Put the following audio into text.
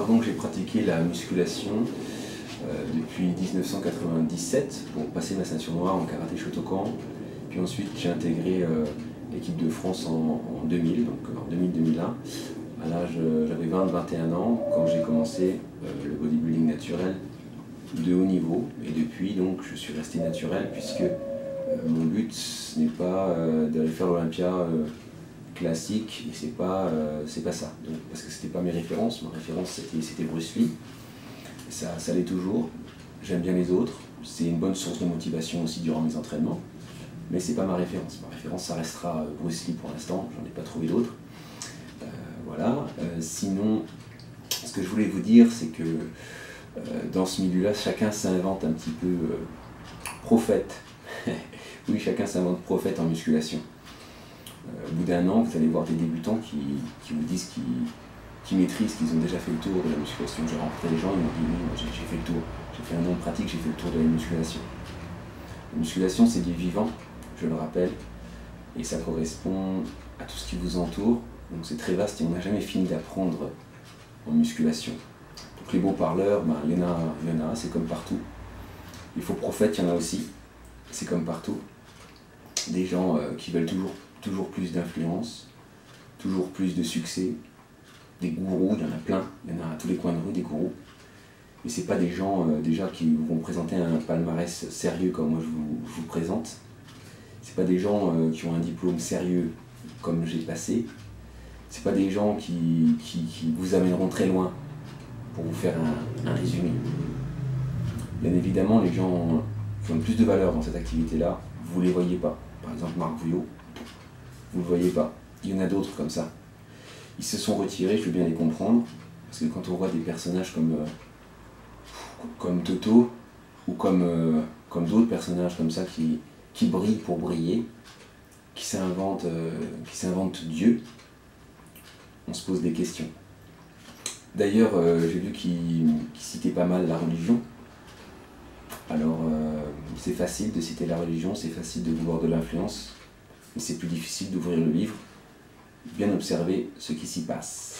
Alors donc j'ai pratiqué la musculation depuis 1997 pour passer ma ceinture noire en karaté Shotokan. Puis ensuite j'ai intégré l'équipe de France en 2000, donc en 2000-2001. À l'âge, j'avais 20-21 ans quand j'ai commencé le bodybuilding naturel de haut niveau. Et depuis donc je suis resté naturel puisque mon but ce n'est pas d'aller faire l'Olympia classique, et c'est pas ça. Donc, parce que c'était pas mes références, ma référence c'était Bruce Lee. Ça l'est toujours, j'aime bien les autres, c'est une bonne source de motivation aussi durant mes entraînements, mais c'est pas ma référence. Ma référence ça restera Bruce Lee pour l'instant, j'en ai pas trouvé d'autres. Voilà. Sinon, ce que je voulais vous dire, c'est que dans ce milieu-là, chacun s'invente un petit peu prophète. Oui, chacun s'invente prophète en musculation. Au bout d'un an, vous allez voir des débutants qui vous disent qu'ils maîtrisent, qu'ils ont déjà fait le tour de la musculation. J'ai rencontré des gens, ils m'ont dit oui, moi j'ai fait le tour. J'ai fait un an de pratique, j'ai fait le tour de la musculation. La musculation, c'est du vivant, je le rappelle, et ça correspond à tout ce qui vous entoure. Donc c'est très vaste et on n'a jamais fini d'apprendre en musculation. Donc les beaux parleurs, ben, il y en a, c'est comme partout. Les faux prophètes, il y en a aussi, c'est comme partout. Des gens qui veulent toujours plus d'influence, toujours plus de succès, des gourous, il y en a plein, il y en a à tous les coins de rue, des gourous. Mais ce n'est pas des gens déjà qui vont présenter un palmarès sérieux comme moi je vous présente. Ce n'est pas des gens qui ont un diplôme sérieux comme j'ai passé. Ce n'est pas des gens qui vous amèneront très loin pour vous faire un résumé. Bien évidemment, les gens qui ont le plus de valeur dans cette activité-là, vous ne les voyez pas. Par exemple, Marc Bouillot, vous ne le voyez pas. Il y en a d'autres comme ça. Ils se sont retirés, je veux bien les comprendre, parce que quand on voit des personnages comme Toto, ou comme d'autres personnages comme ça qui brillent pour briller, qui s'inventent Dieu, on se pose des questions. D'ailleurs, j'ai vu qu'il citait pas mal la religion. Alors, c'est facile de citer la religion, c'est facile de vouloir de l'influence, mais c'est plus difficile d'ouvrir le livre, bien observer ce qui s'y passe.